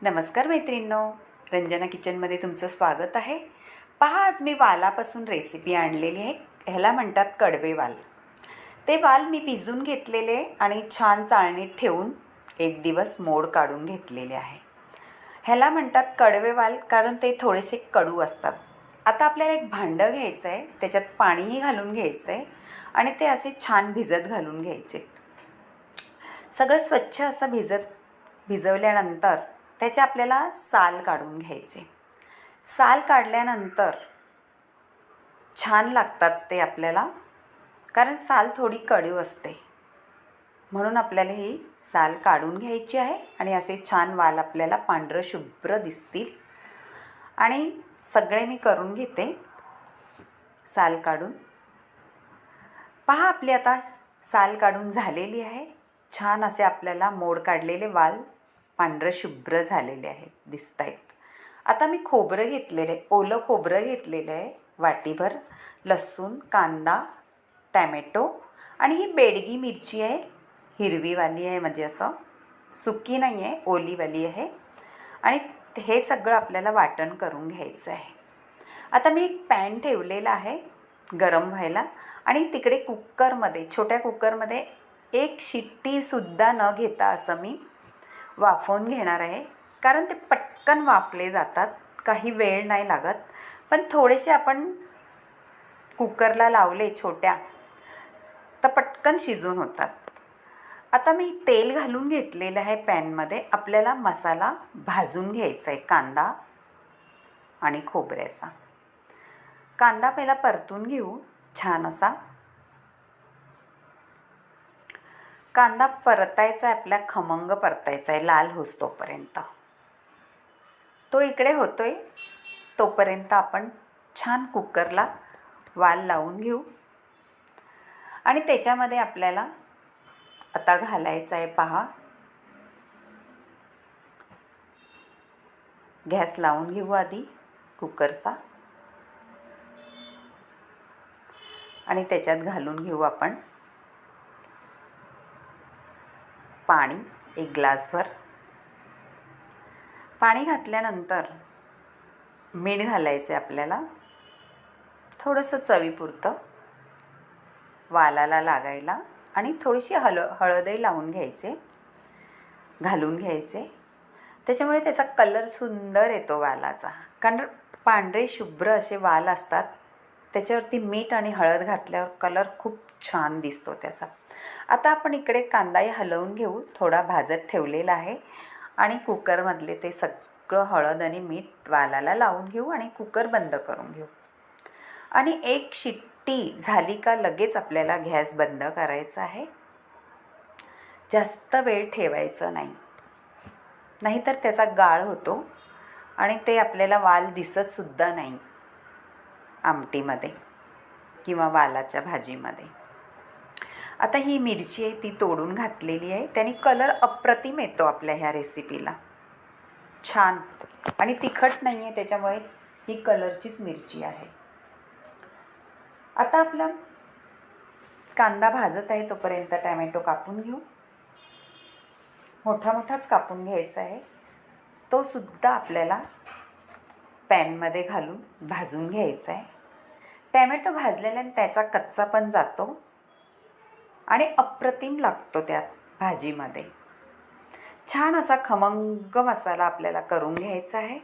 नमस्कार मैत्रिणींनो, रंजना किचनमध्ये तुमचं स्वागत आहे. पहा, आज मी वालापासून रेसिपी आणलेली आहे. ह्याला म्हणतात कडवे वाल. ते वाल मी भिजून घेतलेले आणि छान चाळणीत ठेवून एक दिवस मोड काढून घेतलेले आहे. ह्याला म्हणतात कडवे वाल कारण ते थोडेसे कडू असतात. आता आपल्याला एक भांडं घ्यायचं आहे, त्याच्यात पाणीही घालून घ्यायचं आहे आणि ते असे छान भिजत घालून घ्यायचे. सगळं स्वच्छ असं भिजवल्यानंतर त्याचे आपल्याला साल काढून घ्यायचे. साल काढल्यानंतर छान लागतात ते आपल्याला, कारण साल थोडी कडू असते, म्हणून आपल्याला ही साल काढून घ्यायची आहे. आणि असे छान वाल आपल्याला पांढरं शुभ्र दिसतील. आणि सगळे मी करून घेते साल काढून. पहा, आपली आता साल काढून झालेली आहे. छान असे आपल्याला मोड काढलेले वाल पांढरं शुभ्र झालेले आहेत, दिसत आहेत. आता मी खोबरं घेतलेलं आहे, ओलं खोबरं घेतलेलं आहे वाटीभर. लसूण, कांदा, टॅमॅटो आणि ही बेडगी मिरची आहे, हिरवीवाली आहे, म्हणजे असं सुकी नाही आहे, ओलीवाली आहे. आणि हे सगळं आपल्याला वाटण करून घ्यायचं आहे. आता मी एक पॅन ठेवलेला आहे गरम व्हायला आणि तिकडे कुकरमध्ये, छोट्या कुकरमध्ये एक शिट्टीसुद्धा न घेता असं मी वाफवून घेणार आहे. कारण ते पटकन वाफले जातात, काही वेळ नाही लागत. पण थोडेसे आपण कुकरला लावले छोट्या तर पटकन शिजून होतात. आता मी तेल घालून घेतलेलं आहे पॅनमध्ये. आपल्याला मसाला भाजून घ्यायचा आहे, कांदा आणि खोबऱ्याचा. कांदा पहिला परतून घेऊ छान असा. कांदा परतायचा आहे, आपल्या खमंग परतायचा आहे, लाल होस तोपर्यंत. तो इकडे होतोय तोपर्यंत आपण छान कुकरला वाल लावून घेऊ. आणि त्याच्यामध्ये आपल्याला आता घालायचं आहे, पहा, गॅस लावून घेऊ आधी कुकरचा आणि त्याच्यात घालून घेऊ आपण पाणी, एक ग्लासभर पाणी. घातल्यानंतर मीठ घालायचं आहे आपल्याला, थोडंसं चवीपुरतं वालाला लागायला. आणि थोडीशी हळदही लावून घालून घ्यायचे. त्याच्यामुळे त्याचा कलर सुंदर येतो वालाचा. कारण पांढरे शुभ्र असे वाल असतात, त्याच्यावरती मीठ आणि हळद घातल्यावर कलर खूप छान दिसतो त्याचा. आता आपण इकडे कांदाही हलवून घेऊ, थोडा भाजत ठेवलेला आहे. आणि कुकरमधले ते सगळं हळद आणि मीठ वालाला लावून घेऊ आणि कुकर बंद करून घेऊ. आणि एक शिट्टी झाली का लगेच आपल्याला गॅस बंद करायचा आहे. जास्त वेळ ठेवायचं नाही, नाहीतर त्याचा गाळ होतो आणि ते आपल्याला वाल दिसतसुद्धा नाही आमटीमध्ये किंवा वालाच्या भाजीमध्ये. आता ही मिरची आहे ती तोडून घातलेली आहे, त्याने कलर अप्रतिम येतो आपल्या ह्या रेसिपीला छान. आणि तिखट नाही आहे, त्याच्यामुळे ही कलरचीच मिरची आहे. आता आपला कांदा भाजत आहे तोपर्यंत टॅमॅटो कापून घेऊ. मोठाच कापून घ्यायचा आहे. तो सुद्धा आपल्याला पॅनमध्ये घालून भाजून घ्यायचा आहे. टॅमॅटो भाजलेल्याने त्याचा कच्चा पण जातो आणि अप्रतिम लागतो त्या भाजीमध्ये. छान असा खमंग मसाला आपल्याला करून घ्यायचा आहे.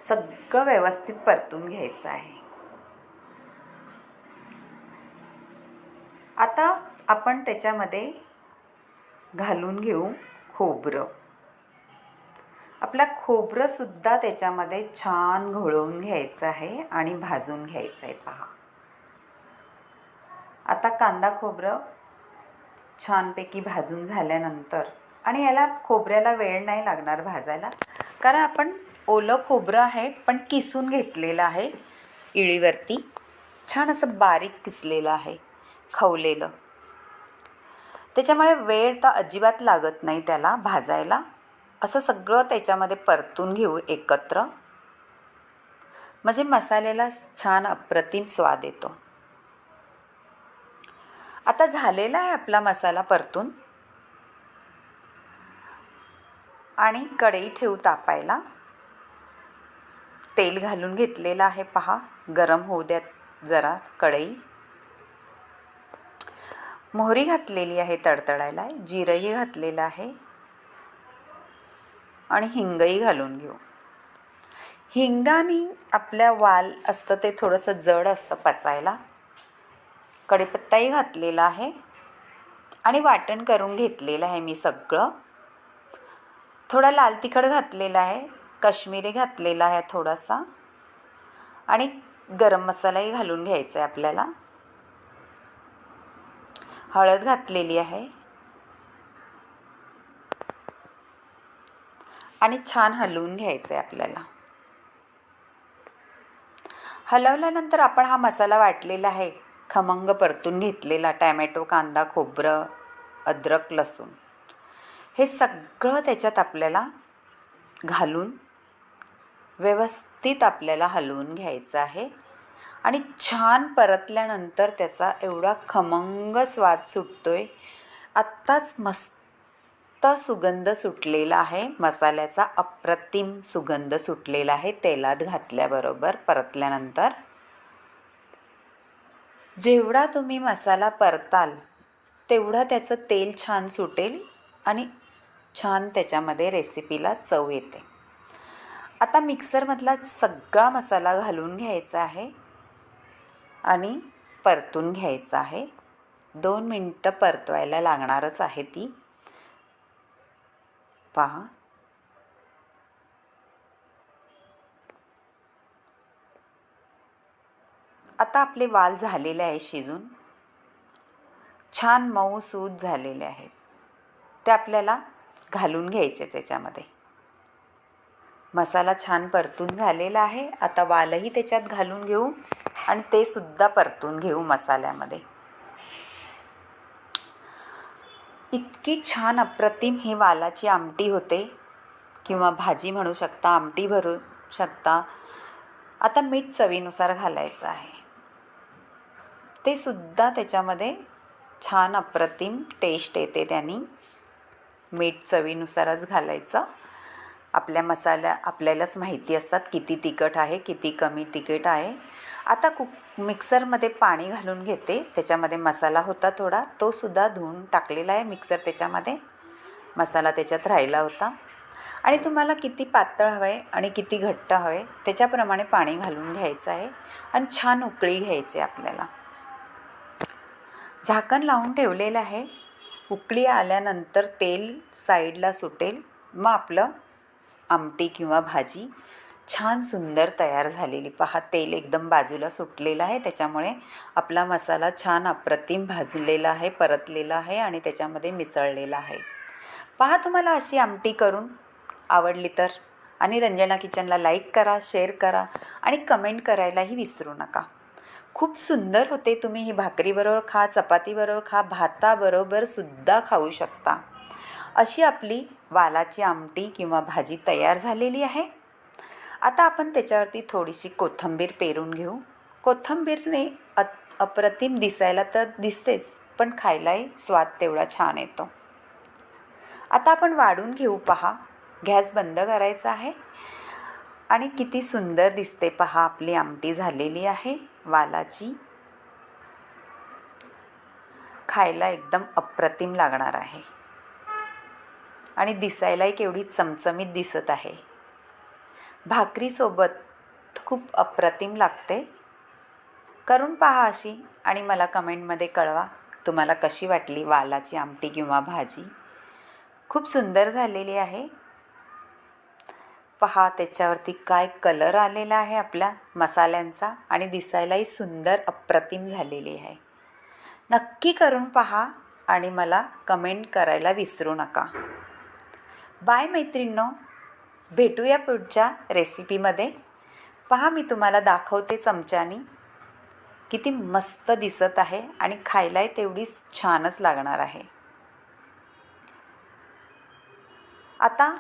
सगळं व्यवस्थित परतून घ्यायचं आहे. आता आपण त्याच्यामध्ये घालून घेऊ खोबरं. आपला खोबरंसुद्धा त्याच्यामध्ये छान घोळवून घ्यायचं आहे आणि भाजून घ्यायचं आहे. पहा, आता कांदा खोबरं छानपैकी भाजून झाल्यानंतर, आणि याला खोबऱ्याला वेळ नाही लागणार भाजायला, कारण आपण ओलं खोबरं आहे पण किसून घेतलेलं आहे इळीवरती. छान असं बारीक किसलेलं आहे, खवलेलं. त्याच्यामुळे वेळ तर अजिबात लागत नाही त्याला भाजायला. असं सगळं त्याच्यामध्ये परतून घेऊ एकत्र, म्हणजे मसाल्याला छान अप्रतिम स्वाद येतो. आता झालेला आहे आपला मसाला परतून. आणि कढई ठेवू तापायला. तेल घालून घेतलेलं आहे पहा. गरम होऊ द्या जरा कढई. मोहरी घातलेली आहे तडतडायला, जिरंही घातलेलं आहे आणि हिंगही घालून घेऊ. हिंगाने आपल्या वाल असतं ते थोडंसं जड असतं पचायला. कढीपत्ताही घातलेला आहे आणि वाटण करून घेतलेलं आहे मी सगळं. थोडा लाल तिखट घातलेला आहे, काश्मीरी घातलेला आहे थोडासा आणि गरम मसालाही घालून घ्यायचा आहे आपल्याला. हळद घातलेली आहे आणि छान हलवून घ्यायचं आहे आपल्याला. हलवल्यानंतर आपण हा मसाला वाटलेला आहे खमंग परतून घेतलेला. टॅमॅटो, कांदा, खोबरं, अद्रक, लसूण हे सगळं त्याच्यात आपल्याला घालून व्यवस्थित आपल्याला हलवून घ्यायचं आहे. आणि छान परतल्यानंतर त्याचा एवढा खमंग स्वाद सुटतोय. आत्ताच मस्त सुगंध सुटलेला आहे मसाल्याचा, अप्रतिम सुगंध सुटलेला आहे तेलात घातल्याबरोबर. परतल्यानंतर जेवढा तुम्ही मसाला परताल तेवढा त्याचं तेल छान सुटेल आणि छान त्याच्यामध्ये रेसिपीला चव येते. आता मिक्सरमधला सगळा मसाला घालून घ्यायचा आहे आणि परतून घ्यायचा आहे. 2 मिनटं परतवायला लागणारच आहे ती. पहा, आता आपले वाल झालेले आहे शिजून, छान मऊसूद झालेले आहेत. ते आपल्याला घालून घ्यायचे त्याच्यामध्ये. मसाला छान परतून झालेला आहे. आता वालही त्याच्यात घालून घेऊ आणि ते सुद्धा परतून घेऊ मसाल्यामध्ये. इतकी छान अप्रतिम ही वालाची आमटी होते किंवा भाजी म्हणू शकता, आमटी भरू शकता. आता मीठ चवीनुसार घालायचं आहे. ते सुद्धा त्याच्यामध्ये छान अप्रतिम टेस्ट येते त्यानी. मीठ चवीनुसारच घालायचं. आपल्या आपल्यालाच माहिती असतात किती तिखट आहे, किती कमी तिखट आहे. आता मिक्सरमध्ये पाणी घालून घेते. त्याच्यामध्ये मसाला होता थोडा, तो सुद्धा धुवून टाकलेला आहे मिक्सर त्याच्यामध्ये. मसाला त्याच्यात राहिला होता. आणि तुम्हाला किती पातळ हवं आहे आणि किती घट्ट हवं आहे त्याच्याप्रमाणे पाणी घालून घ्यायचं आहे आणि छान उकळी घ्यायची आपल्याला. झाकण लावून ठेवलेलं आहे. उकळी आल्यानंतर तेल साईडला सुटेल, मग आपलं आमटी किंवा भाजी छान सुंदर तयार झालेली. पहा, तेल एकदम बाजूला सुटलेलं आहे. त्याच्यामुळे आपला मसाला छान अप्रतिम भाजलेला आहे, परतलेला आहे आणि त्याच्यामध्ये मिसळलेला आहे. पहा, तुम्हाला अशी आमटी करून आवडली तर आणि रंजना किचनला लाईक करा, शेअर करा आणि कमेंट करायलाही विसरू नका. खूप सुंदर होते. तुम्ही ही भाकरीबरोबर खा, चपातीबरोबर खा, भाताबरोबर सुद्धा खाऊ शकता. अशी आपली वालाची आमटी किंवा भाजी तयार झालेली आहे. आता आपण त्याच्यावरती थोडीशी कोथिंबीर पेरून घेऊ. कोथिंबीरने अप्रतिम दिसायला तर दिसतेच, पण खायलाही स्वाद तेवढा छान येतो. आता आपण वाढून घेऊ. पहा, गॅस बंद करायचा आहे आणि किती सुंदर दिसते. पहा, आपली आमटी झालेली आहे वालाची. खायला एकदम अप्रतिम लागणार आहे आणि दिसायलाही केवढी चमचमीत दिसत आहे. भाकरीसोबत खूप अप्रतिम लागते. करून पहा अशी आणि मला कमेंटमध्ये कळवा तुम्हाला कशी वाटली वालाची आमटी किंवा भाजी. खूप सुंदर झालेली आहे. पहा, त्याच्यावरती काय कलर आलेला आहे आपल्या मसाल्यांचा आणि दिसायलाही सुंदर अप्रतिम झालेली आहे. नक्की करून पहा आणि मला कमेंट करायला विसरू नका. बाय मैत्रिणींनो, भेटूया पुढच्या रेसिपीमध्ये. पहा, मी तुम्हाला दाखवते चमच्यानी. किती मस्त दिसत आहे आणि खायलाही तेवढीच छानच लागणार आहे. आता